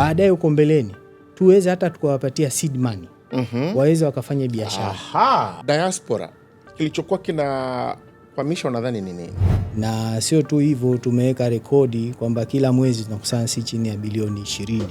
baadaye uko mbeleni tuweze hata tukawapatia seed money waweze wakafanya biashara. Aha, diaspora kilichokuwa kinafahamisha nadhani ni nini? Na sio tu hivyo, tumeweka rekodi kwamba kila mwezi tunakusanya si chini ya bilioni 20.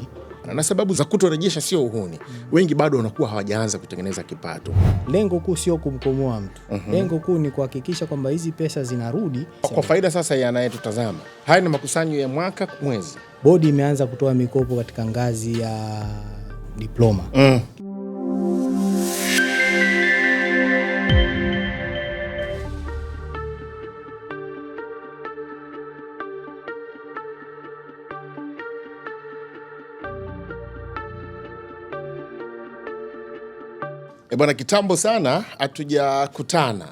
Na sababu za kutorejesha sio uhuni. Wengi bado wanakuwa hawajaanza kutengeneza kipato. Lengo kuu sio kumkomoa mtu. Lengo kuu ni kuhakikisha kwamba hizi pesa zinarudi kwa faida sasa ya anayetutazama. Haya ni makusanyo ya mwaka mwezi. Bodi imeanza kutoa mikopo katika ngazi ya diploma. Bwana, kitambo sana hatujakutana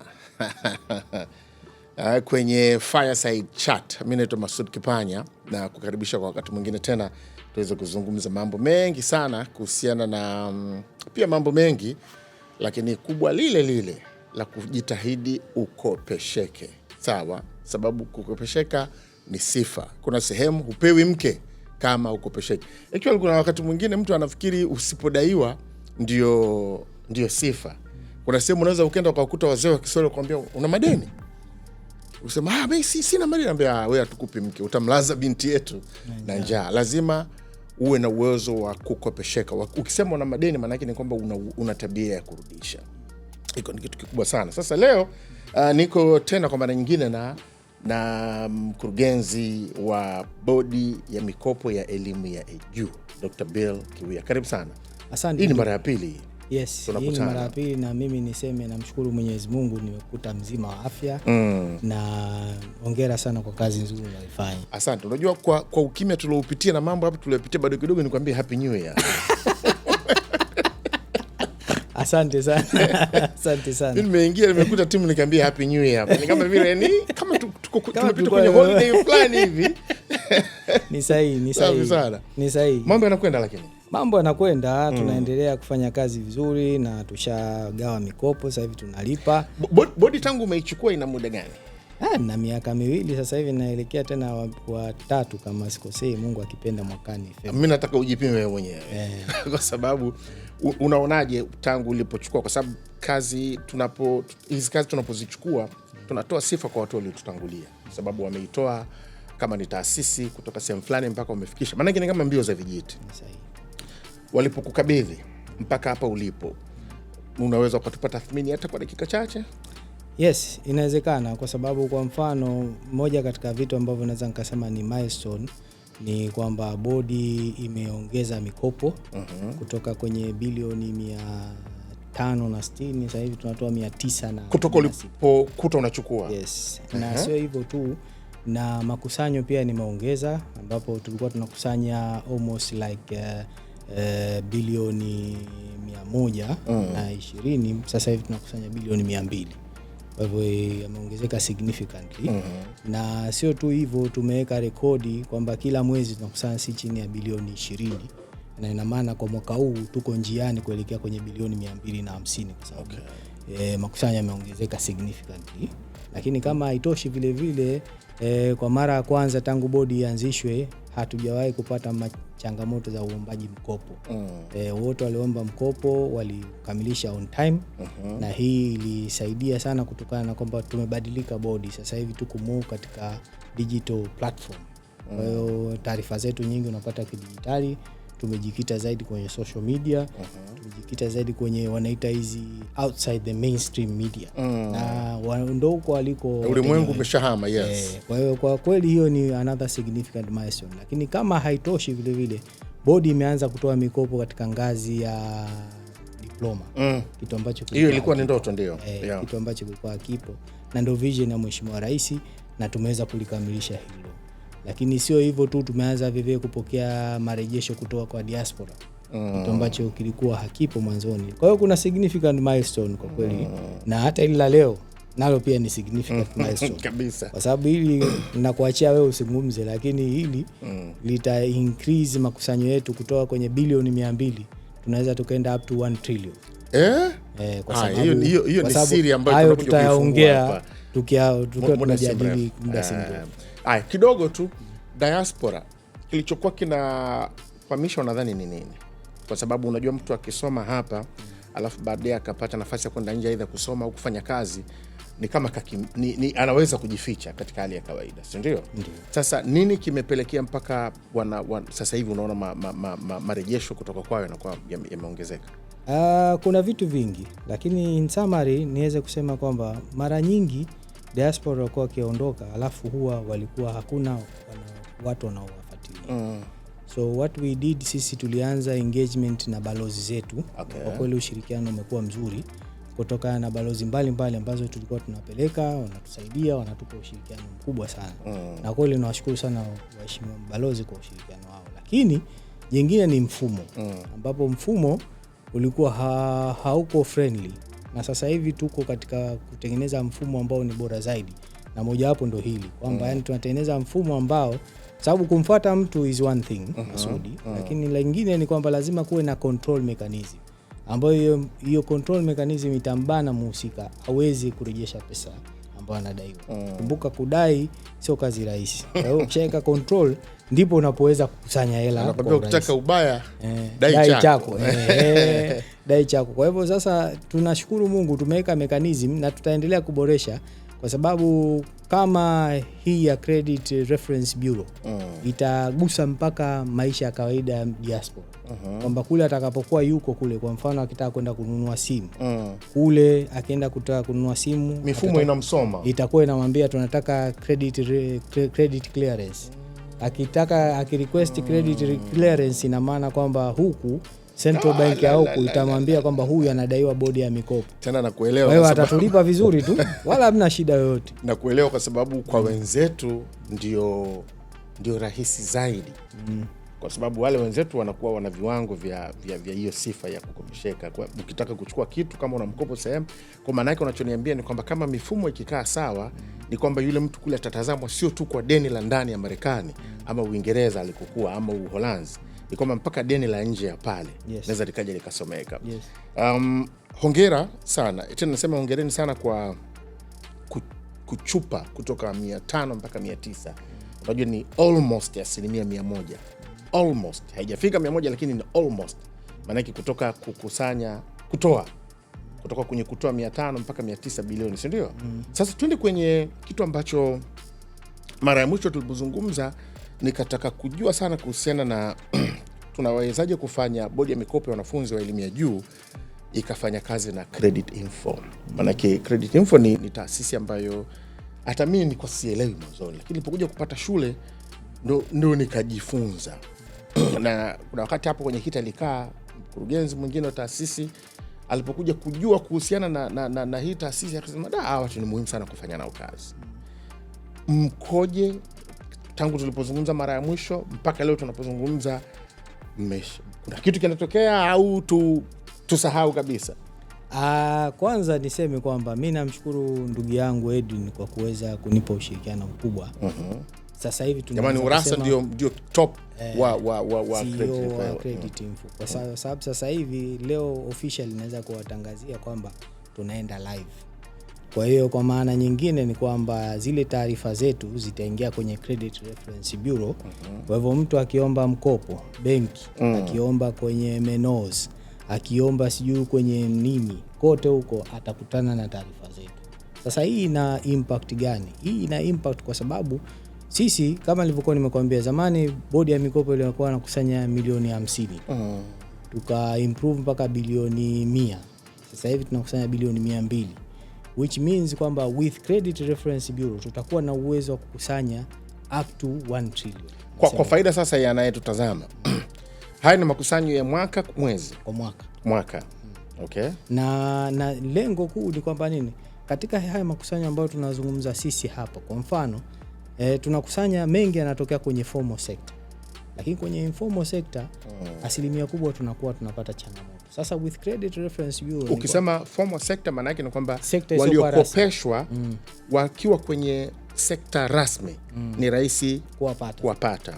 kwenye Fireside Chat. Mimi naitwa Masud Kipanya na kukaribisha kwa wakati mwingine tena tuweze kuzungumza mambo mengi sana kuhusiana na pia mambo mengi, lakini kubwa lile la kujitahidi ukopesheke. Sawa, sababu kukopesheka ni sifa. Kuna sehemu hupewi mke kama ukopesheke. Ikiwa kuna wakati mwingine mtu anafikiri usipodaiwa ndio sifa. Kuna sehemu unaweza ukenda ukakuta wazee wa Kiswahili kuambia una madeni. Usema mimi sina madeni, anambia wewe hatukupi mke, utamlaza binti yetu na njaa. Lazima uwe na uwezo wa kukopesheka. Ukisema una madeni maana yake ni kwamba una tabia ya kurudisha. Iko ni kitu kikubwa sana. Sasa leo niko tena kwa mara nyingine na mkurugenzi wa bodi ya mikopo ya elimu ya juu, Dr. Bill Kiwia. Karibu sana. Asante. Hii ni mara ya pili. Yes, hii ni mara ya pili, na mimi niseme namshukuru Mwenyezi Mungu nimekuta mzima wa afya na hongera sana kwa kazi nzuri unayofanya. Asante. Unajua kwa ukimya tuliopitia na mambo hapa tuliopitia bado kidogo nikwambie happy new year. Asante sana. Asante sana. Mimi nimeingia nimekuta timu nikamwambia happy new year. Ni kama vile kama tumepita kwenye holiday fulani hivi. Ni sahihi. Ni sahihi. Mambo yanakwenda Mambo yanakwenda, tunaendelea kufanya kazi vizuri na tushagawa mikopo, sasa hivi tunalipa. Bodi tangu umeichukua ina muda gani? Na miaka 2 sasa hivi, naelekea tena wa 3 kama sikosei, Mungu akipenda mwakani. Mimi nataka ujipime wewe mwenyewe. Kwa sababu unaonaje tangu ulipochukua, kwa sababu hizi kazi tunapozichukua tunatoa sifa kwa watu waliotutangulia, kwa sababu wameitoa kama ni taasisi kutoka sehemu fulani mpaka wamefikisha. Maana ni kama mbio za vijiti. Walipokukabidhi mpaka hapa ulipo, unaweza ukatupa tathmini hata kwa dakika chache? Yes, inawezekana, kwa sababu kwa mfano moja katika vitu ambavyo naweza nikasema ni milestone ni kwamba bodi imeongeza mikopo kutoka kwenye bilioni 560, sasa hivi tunatoa 900 na kutoka ulipokuta unachukua. Yes. Na sio hivyo tu, na makusanyo pia nimeongeza, ambapo tulikuwa tunakusanya almost like bilioni 120, sasa hivi tunakusanya bilioni 200. Kwa hivyo yameongezeka significantly. Na sio tu hivyo, tumeweka rekodi kwamba kila mwezi tunakusanya si chini ya bilioni 20. Na ina maana kwa mwaka huu tuko njiani kuelekea kwenye bilioni 250, kwa sababu makusanyo yameongezeka significantly. Lakini kama haitoshi vile vile, kwa mara ya kwanza tangu bodi ianzishwe hatujawahi kupata changamoto za uombaji mkopo. Wote waliomba mkopo walikamilisha on time. Na hii ilisaidia sana kutokana na kwamba tumebadilika bodi. Sasa hivi tuko more katika digital platform. Kwa hiyo taarifa zetu nyingi unapata kidijitali. Tumejikita zaidi kwenye social media. Tumejikita zaidi kwenye wanaita hizi outside the mainstream media. Na ndio huko waliko ulimwengu umeshahama. Yes. Kwa hiyo kwa kweli hiyo ni another significant milestone. Lakini kama haitoshi vile vile, bodi imeanza kutoa mikopo katika ngazi ya diploma. Kitu ambacho hiyo ilikuwa ni ndoto ndio. Kitu ambacho kilikuwa kipo na ndio vision ya Mheshimiwa Rais, na tumeweza kulikamilisha hilo. Lakini sio hivyo tu, tumeanza vivyo kupokea marejesho kutoka kwa diaspora. Kitu ambacho kilikuwa hakipo mwanzoni. Kwa hiyo kuna significant milestone kwa kweli. Na hata ila leo nalo pia ni significant milestone kabisa. Kwa sababu hili ninakuachia wewe usizungumze, lakini hili lita increase makusanyo yetu kutoka kwenye bilioni 200 tunaweza tukaenda up to 1 trillion. Kwa sababu hiyo ni siri ambayo tutaongea tukiwa tunajadili muda si mrefu. Kidogo tu diaspora kilichokuwa kuhamisha unadhani ni nini? Kwa sababu unajua mtu akisoma hapa alafu baadaye akapata nafasi ya kwenda nje aidha kusoma au kufanya kazi, ni kama anaweza kujificha katika hali ya kawaida, si ndio? Sasa nini kimepelekea mpaka sasa hivi unaona marejesho kutoka kwao yanakuwa yameongezeka? Kuna vitu vingi, lakini in summary niweze kusema kwamba mara nyingi diaspora walikuwa wakiondoka, alafu huwa walikuwa hakuna watu wanaowafuatilia. So what we did, sisi tulianza engagement na balozi zetu. Kwa kweli ushirikiano umekuwa mzuri kutokana na balozi mbalimbali ambazo tulikuwa tunapeleka, wanatusaidia, wanatupa ushirikiano mkubwa sana. Na kweli nawashukuru sana waheshimiwa balozi kwa ushirikiano wao. Lakini jingine ni mfumo, ambapo mfumo ulikuwa hauko friendly, na sasa hivi tuko katika kutengeneza mfumo ambao ni bora zaidi, na moja wapo ndo hili kwamba yani tunatengeneza mfumo ambao, sababu kumfuata mtu is one thing, Masudi, lakini lingine ni kwamba lazima kuwe na control mechanism, ambayo hiyo control mechanism itambana muhusika hawezi kurejesha pesa ambayo anadaiwa. Kumbuka kudai sio kazi rahisi. Kwa hiyo ukishaweka control ndipo unapoweza kukusanya hela. Unapokuwa ukitaka ubaya, dai chako. Dai chako. Kwa hivyo sasa tunashukuru Mungu tumeweka mechanism na tutaendelea kuboresha, kwa sababu kama hii ya Credit Reference Bureau itagusa mpaka maisha ya kawaida ya diaspora. Kwamba kule atakapokuwa yuko kule, kwa mfano akitaka kwenda kununua simu, kule akienda kutaka kununua simu, mifumo inamsoma, itakuwa inamwambia tunataka credit clearance. Akirequest credit clearance, ina maana kwamba huku Central Bank ya huku itamwambia kwamba huyu anadaiwa bodi ya mikopo. Tena nakuelewa. Kwa hiyo atatulipa vizuri tu, wala hamna shida yoyote. Nakuelewa kwa sababu kwa wenzetu ndio rahisi zaidi. Kwa sababu wale wenzetu wanakuwa wana viwango vya hiyo sifa ya kukopesheka. Kwa ukitaka kuchukua kitu kama una mkopo sehemu, kwa maana yake unachoniambia ni kwamba kama mifumo ikikaa sawa, ni kwamba yule mtu kule atatazamwa sio tu kwa deni la ndani ya Marekani ama Uingereza alikokuwa ama Uholanzi, ni kwamba mpaka deni la nje ya pale naweza likaja likasomeka. Hongera sana. Tena nasema hongereni sana kwa kuchupa kutoka 500 mpaka 900. Unajua ni almost 100%. Almost. Haijafika 100 lakini ni almost. Maana yake kutoka kwenye kutoa 500 mpaka 900 bilioni, si ndio? Sasa twende kwenye kitu ambacho mara ya mwisho tulipozungumza nikataka kujua sana kuhusiana na tunawezaje kufanya bodi ya mikopo ya wanafunzi wa elimu ya juu ikafanya kazi na Credit Info. Maana yake Credit Info ni taasisi ambayo hata mimi nilikuwa sielewi mwanzo, lakini nilipokuja kupata shule ndo nikajifunza. Na kuna wakati hapo kwenye kiti alikaa mkurugenzi mwingine wa taasisi, alipokuja kujua kuhusiana na hii taasisi akasema watu ni muhimu sana kufanya nao kazi. Mkoje tangu tulipozungumza mara ya mwisho mpaka leo tunapozungumza, kuna kitu kinatokea au tusahau kabisa? Kwanza niseme kwamba mimi namshukuru ndugu yangu Edwin kwa kuweza kunipa ushirikiano mkubwa. Sasa hivi jamani, Urassa ndio top wa Credit Info. Kwa sababu sasa hivi leo official inaweza kuwatangazia kwamba tunaenda live. Kwa hiyo kwa maana nyingine ni kwamba zile taarifa zetu zitaingia kwenye Credit Reference Bureau. Kwa hivyo mtu akiomba mkopo benki, akiomba kwenye Menos, akiomba sijui kwenye nini, kote huko atakutana na taarifa zetu. Sasa hii ina impact gani? Hii ina impact kwa sababu sisi kama nilivyokuwa nimekuambia zamani, bodi ya mikopo ilikuwa inakusanya milioni 50. Tuka improve mpaka bilioni 100. Sasa hivi tunakusanya bilioni 200. Which means kwamba with Credit Reference Bureau tutakuwa na uwezo wa kukusanya up to 1 trillion. Kwa faida sasa yanayetutazama. Haya ni makusanyo ya mwaka mwezi kwa mwaka. Okay. Na lengo kuu ni kwamba nini? Katika haya makusanyo ambayo tunazungumza sisi hapa, kwa mfano tunakusanya mengi yanatokea kwenye formal sector. Lakini kwenye informal sector asilimia kubwa tunakuwa tunapata changamoto. Sasa with Credit Reference Bureau, ukisema formal sector maana yake ni kwamba waliokopeshwa wakiwa kwenye sekta rasmi ni rahisi kuwapata.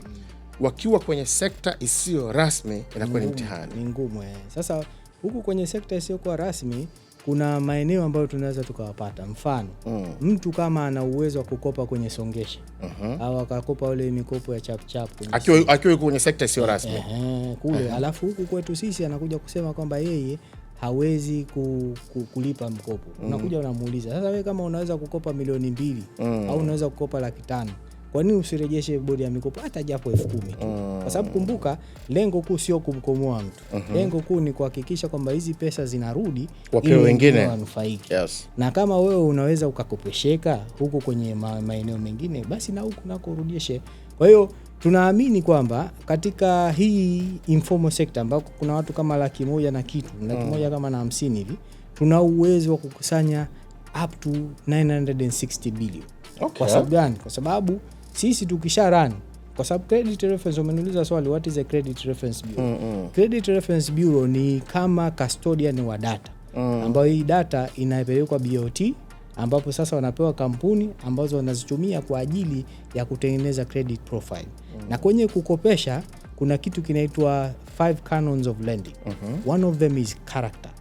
Wakiwa kwenye sekta isiyo rasmi inakuwa ni mtihani. Ni ngumu. Sasa huku kwenye sekta isiyo kwa rasmi kuna maeneo ambayo tunaweza tukawapata. Mfano, mtu kama ana uwezo wa kukopa kwenye songesha au akakopa ile mikopo ya chap chap akiwa kwenye sekta sio rasmi kule, alafu huku kwetu sisi anakuja kusema kwamba yeye hawezi kulipa mkopo. Unakuja unamuuliza, sasa wewe kama unaweza kukopa milioni 2 au unaweza kukopa 500,000, kwa nini usirejeshe bodi ya mikopo hata japo 10,000 tu? Kwa sababu kumbuka, lengo kuu sio kumkomoa mtu. Lengo kuu ni kuhakikisha kwamba hizi pesa zinarudi ili wengine wanufaike. Na kama wewe unaweza ukakopesheka huko kwenye maeneo mengine, basi na huko nako urudishe. Kwa hiyo tunaamini kwamba katika hii informal sector ambako kuna watu kama 100,000 na kitu, 100,000 kama na 50 hivi, tuna uwezo wa kukusanya up to 960 billion. Kwa sababu gani? Kwa sababu sisi tukisha run, kwa sababu credit reference, umeniuliza swali, what is a credit reference bureau? Credit reference bureau ni kama custodian wa data, ambayo hii data inapelekwa BOT, ambapo sasa wanapewa kampuni ambazo wanazitumia kwa ajili ya kutengeneza credit profile. Na kwenye kukopesha kuna kitu kinaitwa 5 canons of lending. One of them is character.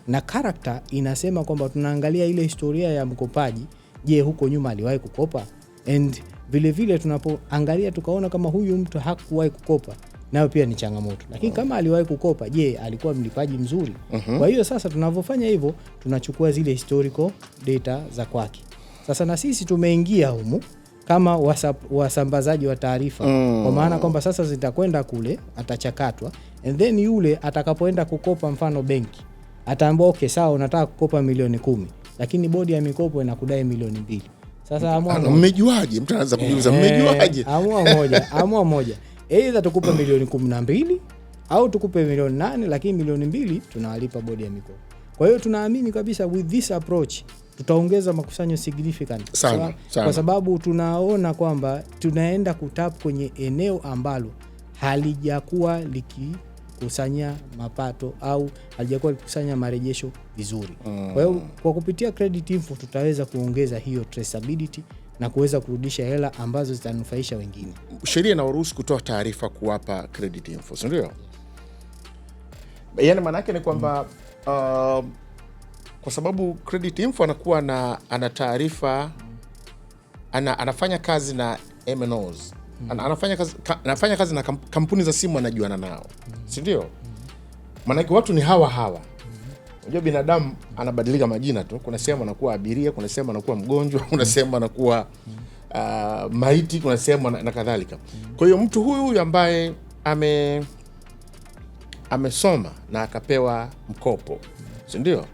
Na character inasema kwamba tunaangalia ile historia ya mkopaji. Je, huko nyuma aliwahi kukopa? And vile vile tunapoangalia tukaona kama huyu mtu hakuwahi kukopa, nayo pia ni changamoto. Lakini kama aliwahi kukopa, je, alikuwa mlipaji mzuri? Kwa hiyo sasa tunavyofanya hivyo, tunachukua zile historical data za kwake. Sasa na sisi tumeingia humu kama wasambazaji wa taarifa, kwa maana kwamba sasa zitakwenda kule, atachakatwa, and then yule atakapoenda kukopa, mfano benki, ataambiwa okay, sawa, unataka kukopa milioni 10, lakini bodi ya mikopo inakudai milioni 2. Sasa mmejuaje? Mtu anaanza kujiuliza, mmejuaje? Amua moja. Either tukupe milioni 12 au tukupe milioni 8, lakini milioni 2 tunawalipa bodi ya mikopo. Kwa hiyo tunaamini kabisa with this approach tutaongeza makusanyo significant sana. Kwa sababu tunaona kwamba tunaenda kutap kwenye eneo ambalo halijakuwa likikusanya mapato au halijakuwa likikusanya marejesho vizuri. Kwa hiyo kwa kupitia credit info tutaweza kuongeza hiyo traceability na kuweza kurudisha hela ambazo zitanufaisha wengine. Sheria inawaruhusu kutoa taarifa kuwapa credit info, ndio? Yaani maana yake ni kwamba kwa sababu credit info anakuwa ana taarifa, anafanya kazi na MNOs, anafanya kazi na kampuni za simu, anajuana nao, si ndio? Maana yake watu ni hawa. Unajua binadamu anabadilika majina tu. Kuna sehemu anakuwa abiria, kuna sehemu anakuwa mgonjwa, kuna sehemu anakuwa maiti, kuna sehemu na kadhalika. Kwa hiyo mtu huyu ambaye amesoma na akapewa mkopo, si ndio?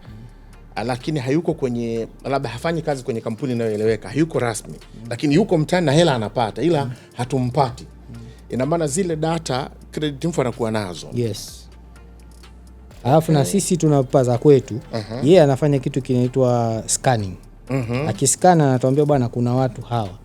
Lakini hayuko kwenye, labda hafanyi kazi kwenye kampuni inayoeleweka, hayuko rasmi, lakini yuko mtaani na hela anapata, ila hatumpati. Ina maana zile data credit info anakuwa nazo. Yes. Alafu na sisi tunapaza kwetu, yeye anafanya kitu kinaitwa scanning. Akiskana anatuambia bwana, kuna watu hawa,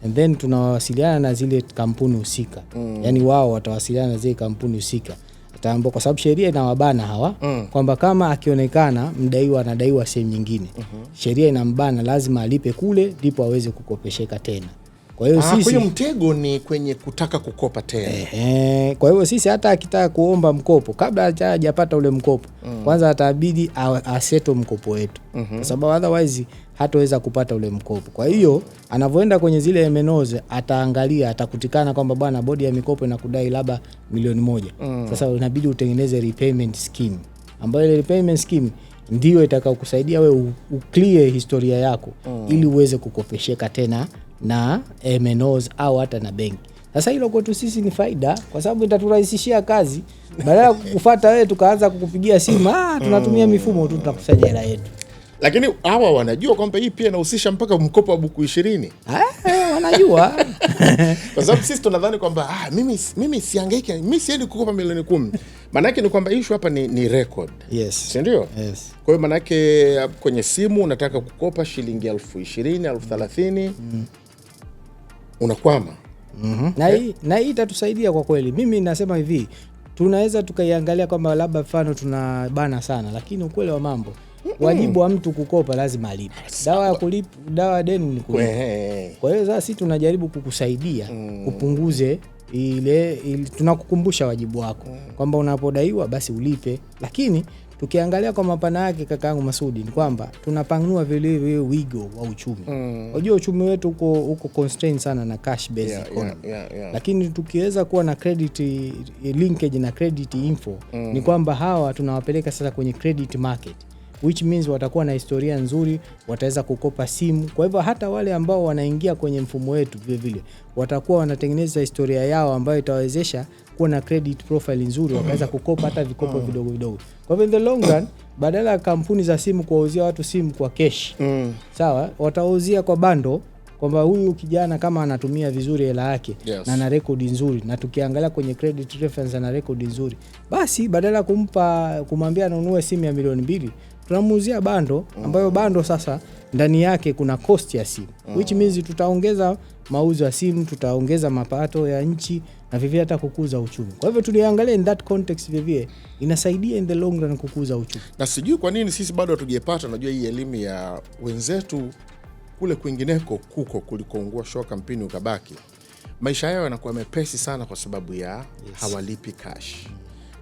and then tunawasiliana na zile kampuni husika. Yani wao watawasiliana na zile kampuni husika. Ataambiwa, kwa sababu sheria inawabana hawa kwamba kama akionekana mdaiwa anadaiwa sehemu nyingine, sheria inambana, lazima alipe kule ndipo aweze kukopesheka tena. Kwa hiyo sisi, kwa mtego ni kwenye kutaka kukopa tena. Kwa hiyo sisi hata akitaka kuomba mkopo, kabla hajapata ule mkopo, kwanza atabidi aseto mkopo wetu, kwa sababu otherwise hataweza kupata ule mkopo. Kwa hiyo anavyoenda kwenye zile MNOs, ataangalia, atakutikana kwamba bwana, bodi ya mikopo inakudai labda milioni 1. Sasa inabidi utengeneze repayment scheme, ambayo ile repayment scheme ndio itakayokusaidia wewe uclear historia yako ili uweze kukopesheka tena na MNOs au hata na benki. Sasa hilo kwetu sisi ni faida, kwa sababu itaturahisishia kazi. Badala ya kukufuata wewe tukaanza kukupigia simu, tunatumia mifumo tu, tunakusanya hela yetu. Lakini hawa wanajua kwamba hii pia inahusisha mpaka mkopo wa buku 20. Wanajua. Kwa sababu sisi tunadhani kwamba mimi sihangaiki, mimi siendi kukopa milioni 10. Maana yake ni kwamba issue hapa ni record. Yes. Si ndio? Yes. Kwa hiyo maana yake kwenye simu unataka kukopa shilingi 20,000, 30,000, unakwama. Na hii itatusaidia kwa kweli. Mimi nasema hivi, tunaweza tukaiangalia kwamba labda mfano tunabana sana, lakini ukweli wa mambo, wajibu wa mtu kukopa lazima alipe. Dawa ya kulipa, dawa deni ni kulipa. Kwa hiyo sasa sisi tunajaribu kukusaidia upunguze ile tunakukumbusha wajibu wako kwamba unapodaiwa basi ulipe, lakini tukiangalia kwa mapana yake kakaangu Masudi ni kwamba tunapanua vile vile wigo wa uchumi. Unajua uchumi wetu uko constrained sana na cash based economy. Lakini tukiweza kuwa na credit linkage na credit info ni kwamba hawa tunawapeleka sasa kwenye credit market, which means watakuwa na historia nzuri, wataweza kukopa simu. Kwa hivyo hata wale ambao wanaingia kwenye mfumo wetu vile vile watakuwa wanatengeneza historia yao ambayo itawezesha kuwa na credit profile nzuri, wakaweza kukopa hata vikopo vidogo vidogo. Kwa hivyo in the long run, badala ya kampuni za simu kuwauzia watu simu kwa cash, sawa, watauzia kwa bando, kwamba huyu kijana kama anatumia vizuri hela yake na ana record nzuri, na tukiangalia kwenye credit reference ana record nzuri, basi badala kumwambia anunue simu ya milioni 2, tunamuuzia bando ambayo bando sasa ndani yake kuna cost ya simu, which means tutaongeza mauzo ya simu, tutaongeza mapato ya nchi na vivyo hata kukuza uchumi. Kwa hivyo tuliangalia in that context vivyo inasaidia in the long run kukuza uchumi. Na sijui kwa nini sisi bado hatujapata, najua hii elimu ya wenzetu kule kwingineko kuko kulikoungua shoka mpini ukabaki. Maisha yao yanakuwa mepesi sana kwa sababu ya hawalipi cash.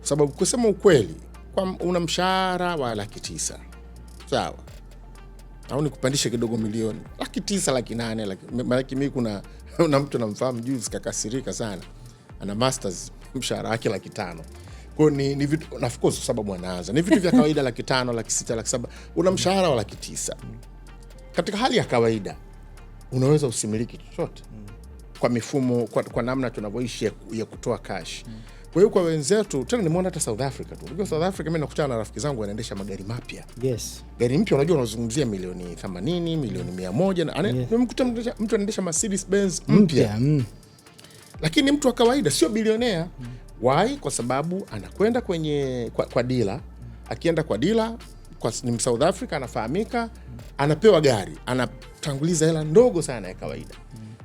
Sababu kusema ukweli, kwa una mshahara wa 900,000. Sawa. Au nikupandishe kidogo milioni 900,000, 800,000. Maana mimi kuna mtu namfahamu juzi kakasirika sana. Ana masters, mshahara wake 500,000. Kwa ni vitu, na of course sababu anaanza. Ni vitu vya kawaida 500,000, 600,000, 700,000. Una mshahara wa 900,000. Katika hali ya kawaida unaweza usimiliki chochote kwa mifumo, kwa namna tunavyoishi ya kutoa cash. Kwa hiyo kwa wenzetu, tena nimeona hata South Africa tu. Unajua South Africa mimi nakutana na rafiki zangu wanaendesha magari mapya. Gari mpya unajua unazungumzia milioni 80, milioni 100. Nimekuta mtu anaendesha Mercedes Benz mpya. Lakini mtu wa kawaida sio bilionea. Why? Kwa sababu anakwenda kwa dealer. Akienda kwa dealer, ni South Africa, anafahamika, anapewa gari, anatanguliza hela ndogo sana ya kawaida.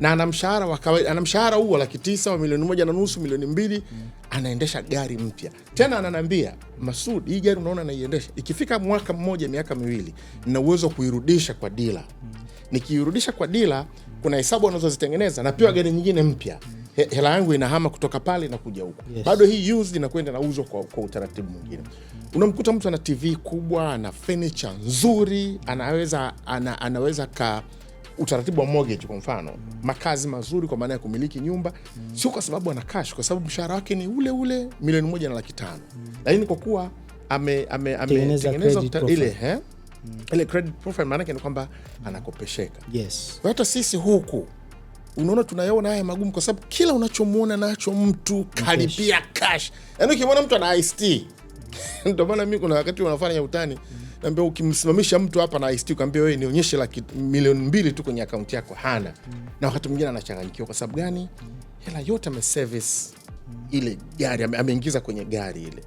Na ana mshahara wa kawaida, ana mshahara huo 900,000 wa milioni 1.5, milioni 2, anaendesha gari mpya. Tena ananiambia, Masud, hii gari unaona naiendesha, ikifika mwaka mmoja, miaka 2, nina uwezo kuirudisha kwa dealer. Nikiirudisha kwa dealer, kuna hesabu wanazozitengeneza, napewa gari nyingine mpya. Hela yangu inahama kutoka pale na kuja huko. Bado hii used inakwenda nauzwa kwa utaratibu mwingine. Unamkuta mtu ana TV kubwa, ana furniture nzuri, anaweza utaratibu wa mortgage kwa mfano, makazi mazuri kwa maana ya kumiliki nyumba, sio kwa sababu ana cash, kwa sababu mshahara wake ni ule milioni 1.5. Lakini kwa kuwa ametengeneza ile credit profile, maana yake ni kwamba anakopesheka. Hata sisi huku unaona tunayaona haya magumu, kwa sababu kila unachomuona nacho mtu kalipia cash. Yaani ukimwona mtu ana IST, ndio maana mimi kuna wakati wanafanya utani, naambia ukimsimamisha mtu hapa na IST ukamwambia wewe nionyeshe milioni 2 tu kwenye account yako, hana. Na wakati mwingine anachanganyikiwa kwa sababu gani? Hela yote ameservice ile gari, ameingiza kwenye gari ile.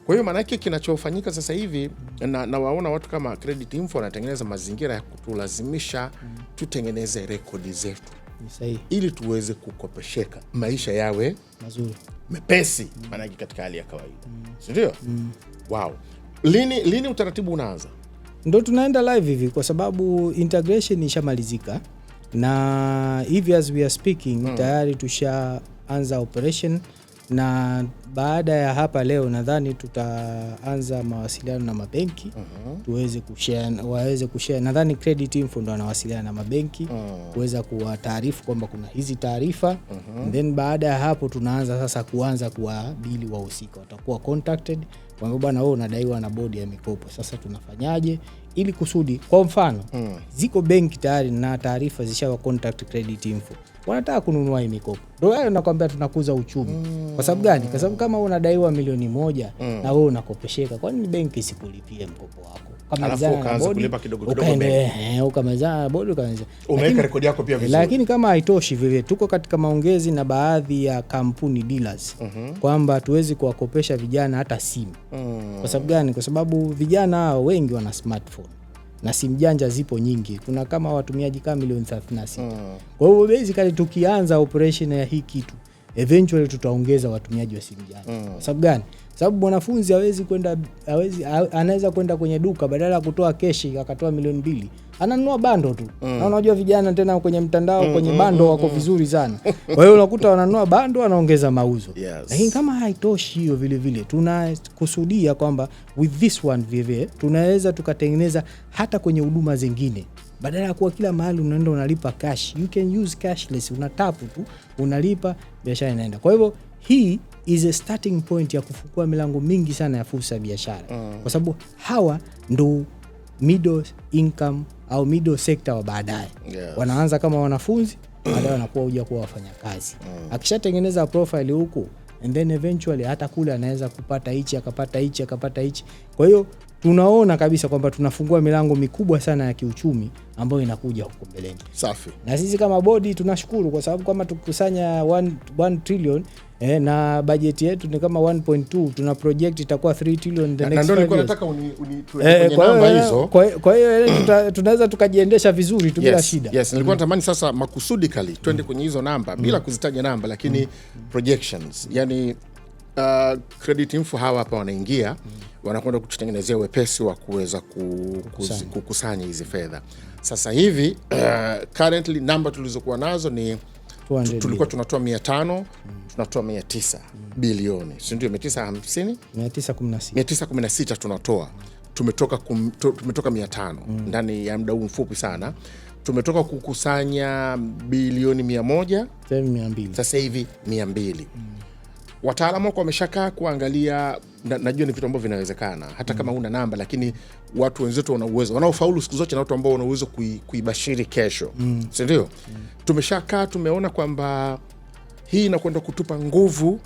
Kwa hiyo maana yake kinachofanyika sasa hivi, na waona watu kama Credit Info wanatengeneza mazingira ya kutulazimisha tutengeneze rekodi zetu ili tuweze kukopesheka, maisha yawe mazuri, mepesi, maana yake katika hali ya kawaida. Ndio? Wow. Lini utaratibu unaanza? Ndio tunaenda live hivi, kwa sababu integration ishamalizika, na hivi as we are speaking tayari tushaanza operation, na baada ya hapa leo nadhani tutaanza mawasiliano na mabenki waweze kushare. Nadhani Credit Info ndo anawasiliana na mabenki kuweza kuwataarifu kwamba kuna hizi taarifa, and then baada ya hapo tunaanza sasa kuwabili wahusika, watakuwa contacted kwamba bwana wewe unadaiwa na bodi ya mikopo, sasa tunafanyaje ili kusudi. Kwa mfano ziko benki tayari na taarifa zishawa contact Credit Info, wanataka kununua hii mikopo. Ndio hayo nakwambia tunakuza uchumi. Kwa sababu gani? Kwa sababu kama unadaiwa milioni 1 na wewe unakopesheka, kwa nini benki sikulipie mkopo wako? Kama ukaanza kulipa kidogo kidogo ukameza bodi ukaanza umeweka rekodi yako pia vizuri. Lakini kama haitoshi vile, tuko katika maongezi na baadhi ya kampuni dealers kwamba tuwezi kuwakopesha vijana hata simu. Kwa sababu gani? Kwa sababu vijana hao wengi wana smartphone na simu janja zipo nyingi. Kuna kama watumiaji kama milioni 36. Kwa hiyo basically tukianza operation ya hii kitu eventually tutaongeza watumiaji wa simu janja. Kwa sababu gani? Sababu mwanafunzi anaweza kwenda kwenye duka badala ya kutoa keshi akatoa milioni 2, ananunua bando tu. Na unajua vijana tena kwenye mtandao kwenye bando wako vizuri sana. Kwa hiyo unakuta wananunua bando, anaongeza mauzo. Lakini kama haitoshi hiyo, vile vile tunakusudia kwamba with this one vile tunaweza tukatengeneza hata kwenye huduma zingine. Badala ya kuwa kila mahali unaenda unalipa cash, you can use cashless, unatapu tu unalipa, biashara inaenda. Kwa hivyo hii is a starting point ya kufungua milango mingi sana ya fursa ya biashara. Kwa sababu hawa ndo middle income au middle sector wa baadaye. Wanaanza kama wanafunzi, baadaye wanakuwa huja kuwa wafanyakazi. Akishatengeneza profile huko, and then eventually hata kule anaweza kupata hichi, akapata hichi. Kwa hiyo tunaona kabisa kwamba tunafungua milango mikubwa sana ya kiuchumi ambayo inakuja huko mbeleni. Safi. Na sisi kama bodi tunashukuru kwa sababu kama tukusanya 1 trillion na budget yetu ni kama 1.2, tuna project itakuwa 3 trillion the next 5 years. Na ndio nataka kwenye namba hizo. Kwa hiyo tunaweza tukajiendesha vizuri tu bila shida. Yes, nilikuwa natamani sasa makusudi kali twende kwenye hizo namba bila kuzitaja namba, lakini projections. Yani credit info hawa hapa wanaingia, wanakwenda kututengenezea wepesi wa kuweza kukusanya hizi fedha. Sasa hivi currently namba tulizokuwa nazo ni tulikuwa tunatoa 500, tunatoa 900 bilioni. Si ndio? 950? 916 tunatoa. Tumetoka 500 ndani ya muda huu mfupi sana. Tumetoka kukusanya bilioni 100, sasa hivi 200. Wataalamu wako wameshakaa kuangalia, najua ni vitu ambavyo vinawezekana hata kama una namba, lakini watu wenzetu wana uwezo, wanaofaulu siku zote na watu ambao wana uwezo kuibashiri kesho. Si ndio? Tumeshakaa tumeona kwamba hii inakwenda kutupa nguvu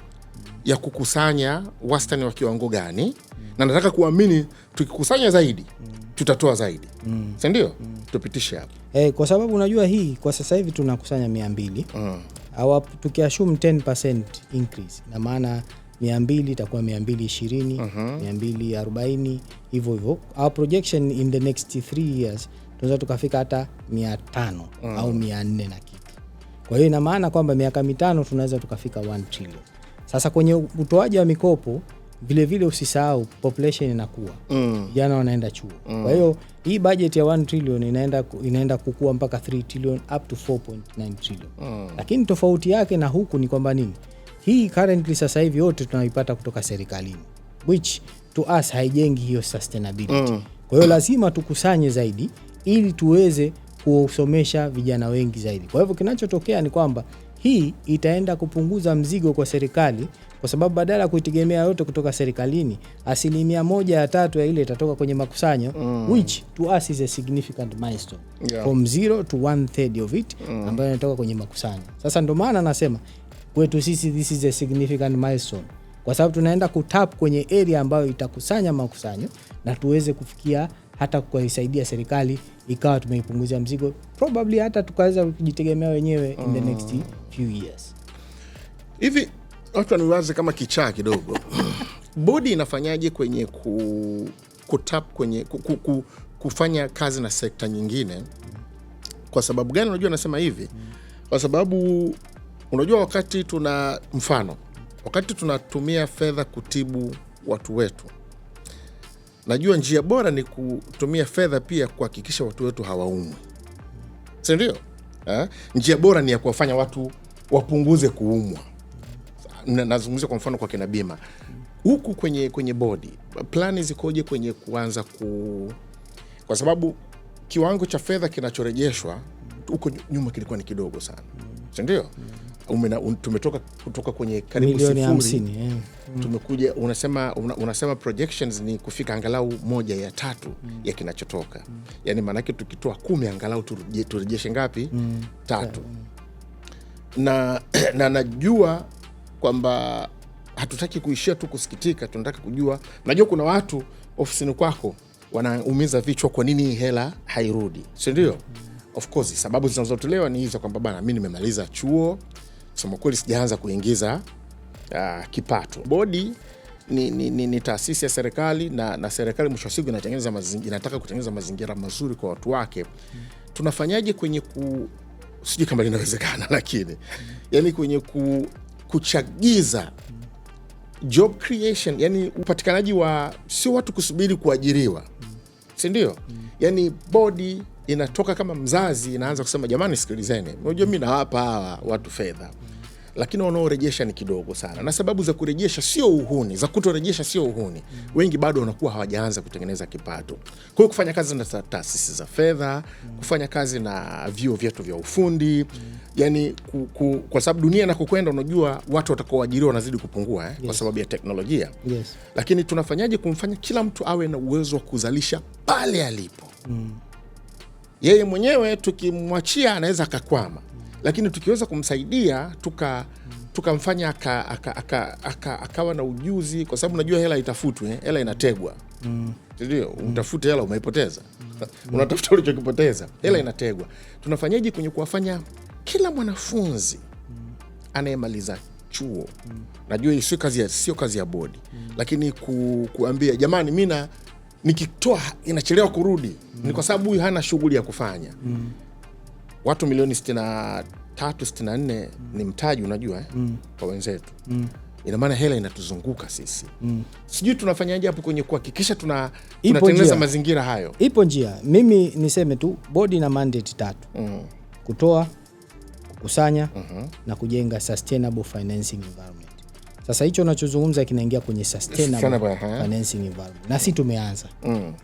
ya kukusanya wastani wa kiwango gani, na nataka kuamini tukikusanya zaidi tutatoa zaidi. Si ndio? Tupitishe hapo. Kwa sababu unajua hii kwa sasa hivi tunakusanya 200. Au tukiassume 10% increase, na maana 200 itakuwa 220, 240 hivyo hivyo. Our projection in the next 3 years tunaweza tukafika hata 500 au 400 na kitu. Kwa hiyo ina maana kwamba miaka 5 tunaweza tukafika 1 trillion. Sasa kwenye utoaji wa mikopo vile vile usisahau population inakuwa. Vijana wanaenda chuo. Kwa hiyo hii budget ya 1 trillion inaenda kukua mpaka 3 trillion up to 4.9 trillion. Lakini tofauti yake na huku ni kwamba nini? Hii currently sasa hivi yote tunaipata kutoka serikalini, which to us haijengi hiyo sustainability. Kwa hiyo lazima tukusanye zaidi ili tuweze kusomesha vijana wengi zaidi. Kwa hivyo kinachotokea ni kwamba hii itaenda kupunguza mzigo kwa serikali, kwa sababu badala ya kuitegemea yote kutoka serikalini, 1/3 ya ile itatoka kwenye makusanyo, which to us is a significant milestone. From 0 to 1/3 of it ambayo inatoka kwenye makusanyo. Sasa ndio maana nasema kwetu sisi this is a significant milestone, kwa sababu tunaenda kutap kwenye area ambayo itakusanya makusanyo na tuweze kufikia hata kuisaidia serikali ikawa tumeipunguzia mzigo, probably hata tukaweza kujitegemea wenyewe in the next few years. Hivi watu waniwaze kama kichaa kidogo. Bodi inafanyaje kwenye kutap kwenye kufanya kazi na sekta nyingine? Kwa sababu gani unajua nasema hivi? Kwa sababu unajua wakati wakati tunatumia fedha kutibu watu wetu, najua njia bora ni kutumia fedha pia kuhakikisha watu wetu hawaumwi. Si ndio? Njia bora ni ya kuwafanya watu wapunguze kuumwa. Nazungumzia kwa mfano kwa kina bima. Huku kwenye bodi, plani zikoje kwenye kuanza kwa sababu kiwango cha fedha kinachorejeshwa huko nyuma kilikuwa ni kidogo sana. Si ndio? Tumetoka kutoka kwenye karibu milioni 50. Tumekuja unasema projections ni kufika angalau 1/3 ya kinachotoka. Yaani maana yake tukitoa 10 angalau turejeshe ngapi? 3. Na najua kwamba hatutaki kuishia tu kusikitika, tunataka kujua. Najua kuna watu ofisini kwako wanaumiza vichwa kwa nini hela hairudi. Si ndio? Of course sababu zinazotolewa ni hizo kwamba bana mimi nimemaliza chuo, sema kweli sijaanza kuingiza kipato. Bodi ni taasisi ya serikali na serikali mwisho wa siku inataka kutengeneza mazingira mazuri kwa watu wake. Tunafanyaje kwenye sijui kama linawezekana, lakini yani kwenye kuchagiza job creation, yani upatikanaji wa, sio watu kusubiri kuajiriwa, si ndio? Yani body inatoka kama mzazi, inaanza kusema jamani, sikilizeni, unajua mimi nawapa hawa watu fedha, lakini wanaorejesha ni kidogo sana, na sababu za kurejesha sio uhuni, za kutorejesha sio uhuni. Wengi bado wanakuwa hawajaanza kutengeneza kipato. Kwa hiyo kufanya kazi na taasisi za fedha, kufanya kazi na vyuo vyetu vya ufundi, yani kwa sababu dunia inakokwenda, unajua watu watakaoajiriwa wanazidi kupungua Yes. Kwa sababu ya teknolojia. Yes. Lakini tunafanyaje kumfanya kila mtu awe na uwezo wa kuzalisha pale alipo? Yeye mwenyewe tukimwachia anaweza akakwama, lakini tukiweza kumsaidia tukamfanya akawa na ujuzi, kwa sababu najua hela itafutwe, hela inategwa. Ndio, utafute hela umeipoteza. Unatafuta ulichokipoteza, hela inategwa. Tunafanyaje kwenye kuwafanya kila mwanafunzi anayemaliza chuo, najua hii sio kazi ya bodi, lakini kuambia jamani, mimi nikitoa inachelewa kurudi, ni kwa sababu huyu hana shughuli ya kufanya. Watu milioni 63 64 ni mtaji, unajua kwa wenzetu. Ina maana hela inatuzunguka sisi. Sijui tunafanyaje hapo kwenye kuhakikisha tunatengeneza mazingira hayo. Ipo njia. Mimi niseme tu bodi na mandate 3. Kutoa, kukusanya na kujenga sustainable financing environment. Sasa hicho unachozungumza kinaingia kwenye sustainable financing environment. Na sisi tumeanza.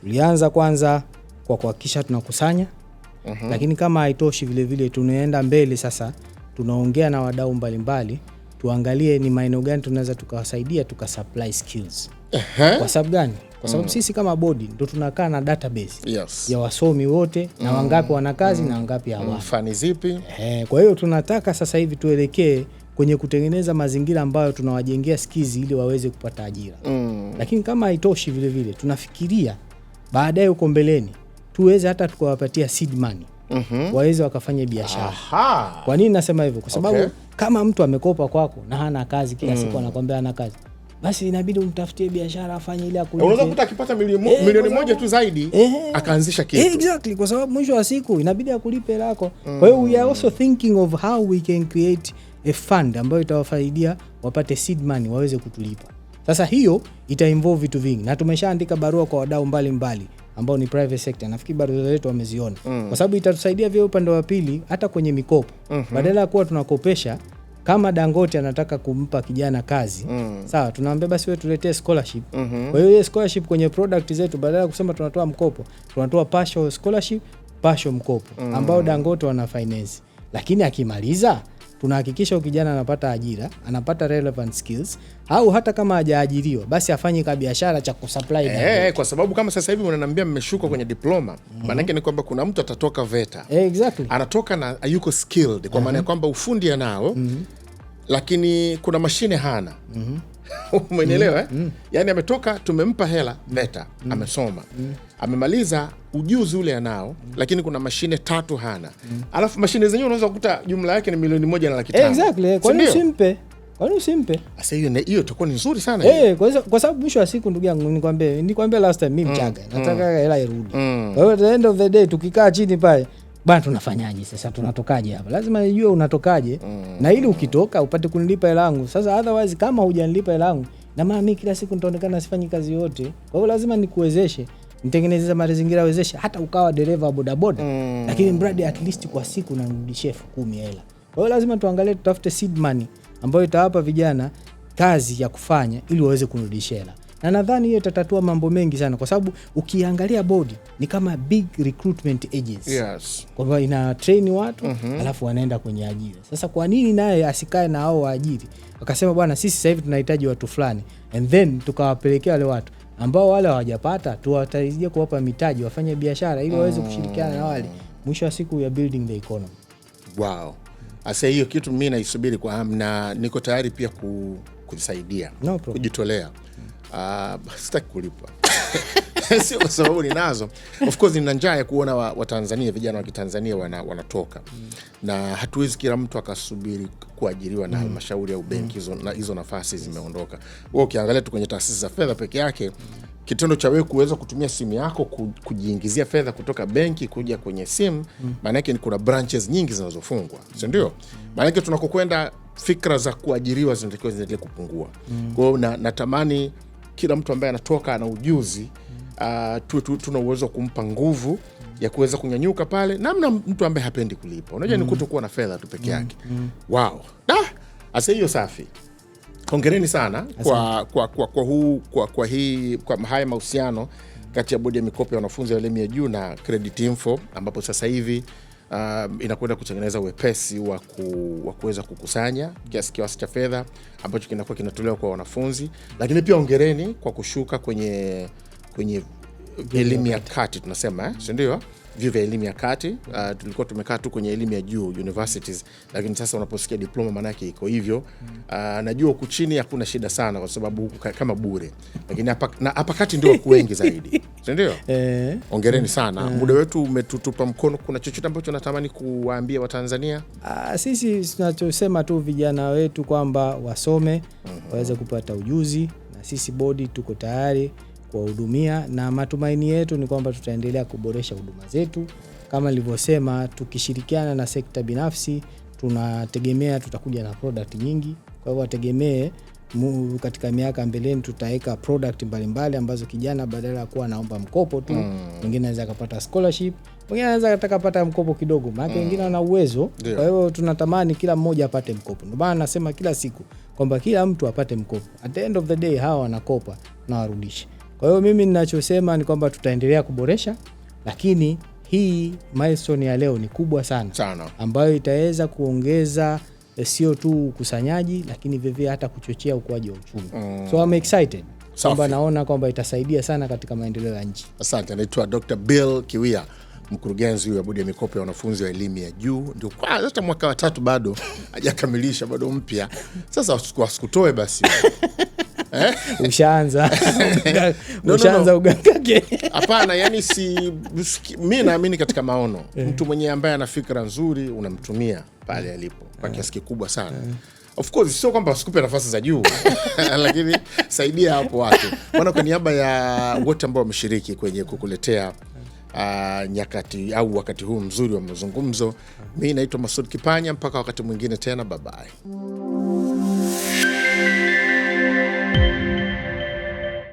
Tulianza kwanza kwa kuhakikisha tunakusanya. Lakini kama haitoshi, vile vile tunaenda mbele sasa, tunaongea na wadau mbalimbali, tuangalie ni maeneo gani tunaweza tukawasaidia tukasupply skills. Kwa sababu gani? Kwa sababu sisi kama bodi ndo tunakaa na database ya wasomi wote na wangapi wana kazi na wangapi hawana. Fani zipi? Kwa hiyo tunataka sasa hivi tuelekee kwenye kutengeneza mazingira ambayo tunawajengea skills ili waweze kupata ajira. Lakini kama haitoshi, vile vile tunafikiria baadaye huko mbeleni tuweze hata tukawapatia seed money. Waweze wakafanya biashara. Kwa nini nasema hivyo? Kwa sababu kama mtu amekopa kwako na hana kazi, kila siku anakuambia hana kazi, basi inabidi umtafutie biashara afanye ile akulipe. Unaweza kukuta akipata milioni moja tu zaidi akaanzisha kitu. Exactly, kwa sababu mwisho wa siku inabidi akulipe lako. Kwa hiyo we are also thinking of how we can create a fund ambayo itawafaidia wapate seed money waweze kutulipa. Sasa hiyo ita involve vitu vingi, na tumeshaandika barua kwa wadau mbalimbali ambao ni private sector. Nafikiri barua zetu wameziona. Kwa sababu itatusaidia vile upande wa pili hata kwenye mikopo. Badala ya kuwa tunakopesha, kama Dangote anataka kumpa kijana kazi, sawa, tunaambia basi wewe tuletee scholarship. Kwa hiyo scholarship kwenye product zetu, badala ya kusema tunatoa mkopo, tunatoa partial scholarship, partial mkopo ambao Dangote wana finance. Lakini akimaliza tunahakikisha kijana anapata ajira, anapata relevant skills, au hata kama hajaajiriwa basi afanye biashara cha kusupply. Kwa sababu kama sasa hivi unaniambia mmeshuka kwenye diploma, maana yake ni kwamba kuna mtu atatoka VETA. Exactly. Anatoka na yuko skilled, kwa maana kwamba ufundi anao, lakini kuna mashine hana. Umenielewa? Yaani ametoka, tumempa hela VETA, amesoma, amemaliza ujuzi ule anao, lakini kuna mashine 3 hana. Alafu mashine zenyewe unaweza kukuta jumla yake ni milioni 1.5. Exactly. Kwa nini usimpe? Sasa hiyo itakuwa ni nzuri sana. Kwa sababu mwisho wa siku, ndugu yangu, nikwambia last time mimi Mchaga nataka hela irudi. Kwa hiyo at the end of the day tukikaa chini pale, bwana, tunafanyaje sasa, tunatokaje hapa? Lazima nijue unatokaje, na ili ukitoka upate kunilipa hela yangu. Sasa otherwise kama hujanilipa hela yangu, na maana mimi kila siku nitaonekana sifanyi kazi yote. Kwa hiyo lazima nikuwezeshe, nitengenezeze mazingira wezeshe, hata ukawa dereva bodaboda, lakini mradi at least kwa siku nanirudishie 10,000 hela. Kwa hiyo lazima tuangalie, tutafute seed money ambayo itawapa vijana kazi ya kufanya ili waweze kunirudishia hela. Na nadhani hiyo itatatua mambo mengi sana, kwa sababu ukiangalia bodi ni kama big recruitment agency. Kwa ina train watu alafu wanaenda kwenye ajira. Sasa kwa nini naye asikae na hao waajiri akasema bwana, sisi sasa hivi tunahitaji watu fulani, and then tukawapelekea wale watu ambao wale hawajapata, tuwatarajie kuwapa mitaji wafanye biashara ili waweze kushirikiana na wale. Mwisho wa siku ya building the economy. Wow. Asa hiyo kitu mimi naisubiri kwa hamu, na niko tayari pia kusaidia, kujitolea. Sitaki kulipa. Sio kwa sababu ninazo. Of course nina njaa ya kuona Watanzania, vijana wa Kitanzania wanatoka. Na hatuwezi kila mtu akasubiri kuajiriwa na halmashauri au benki, hizo nafasi zimeondoka. Wewe ukiangalia tu kwenye taasisi za fedha peke yake, kitendo cha wewe kuweza kutumia simu yako kujiingizia fedha kutoka benki kuja kwenye simu, maana yake ni kuna branches nyingi zinazofungwa, si ndio? Maana yake tunakokwenda fikra za kuajiriwa zinatakiwa ziendelee kupungua. Kwa hiyo natamani kila mtu ambaye anatoka ana ujuzi tuna uwezo kumpa nguvu ya kuweza kunyanyuka pale, namna mtu ambaye hapendi kulipa. Unajua ni kutokuwa na fedha tu peke yake. Wow. Asa hiyo safi. Hongereni sana kwa haya mahusiano kati ya bodi ya mikopo ya wanafunzi wa elimu ya juu na Credit Info, ambapo sasa hivi inakwenda kutengeneza uwepesi wa kuweza kukusanya kiasi cha fedha ambacho kinakuwa kinatolewa kwa wanafunzi. Lakini pia hongereni kwa kushuka kwenye elimu ya kati, tunasema si ndio? Vyuo vya elimu ya kati. Tulikuwa tumekaa tu kwenye elimu ya juu universities, lakini sasa unaposikia diploma maana yake iko hivyo. Najua huku chini hakuna shida sana kwa sababu kama bure, lakini hapa kati ndio wako wengi zaidi, si ndio? Hongereni sana. Muda wetu umetutupa mkono. Kuna chochote ambacho natamani kuwaambia Watanzania? Sisi tunachosema tu vijana wetu kwamba wasome, waweze kupata ujuzi, na sisi bodi tuko tayari kuwahudumia, na matumaini yetu ni kwamba tutaendelea kuboresha huduma zetu. Kama nilivyosema, tukishirikiana na sekta binafsi tunategemea tutakuja na product nyingi. Kwa hivyo wategemee katika miaka mbeleni tutaweka product mbalimbali ambazo kijana badala ya kuwa naomba mkopo tu, mwingine anaweza kupata scholarship, mwingine anaweza kupata mkopo kidogo, maana wengine wana uwezo. Kwa hiyo tunatamani kila mmoja apate mkopo. Ndio maana nasema kila siku kwamba kila mtu apate mkopo. At the end of the day hawa wanakopa na warudishe. Kwa hiyo mimi ninachosema ni kwamba tutaendelea kuboresha, lakini hii milestone ya leo ni kubwa sana ambayo itaweza kuongeza sio tu ukusanyaji, lakini vivyo hata kuchochea ukuaji wa uchumi. So I'm excited kwamba naona kwamba itasaidia sana katika maendeleo ya nchi. Asante. Anaitwa Dr. Bill Kiwia, mkurugenzi wa bodi ya mikopo ya wanafunzi wa elimu ya juu. Ndio hata mwaka wa 3 bado hajakamilisha, bado mpya. Sasa wasikutoe basi. Ushaanza ugangake. Hapana, yani mimi naamini katika maono. Mtu mwenye ambaye ana fikra nzuri unamtumia pale alipo kwa kiasi kikubwa sana. Of course sio kwamba usikupe nafasi za juu lakini saidia hapo watu. Bwana, kwa niaba ya wote ambao wameshiriki kwenye kukuletea nyakati au wakati huu mzuri wa mazungumzo, mimi naitwa Masud Kipanya. Mpaka wakati mwingine tena, bye bye.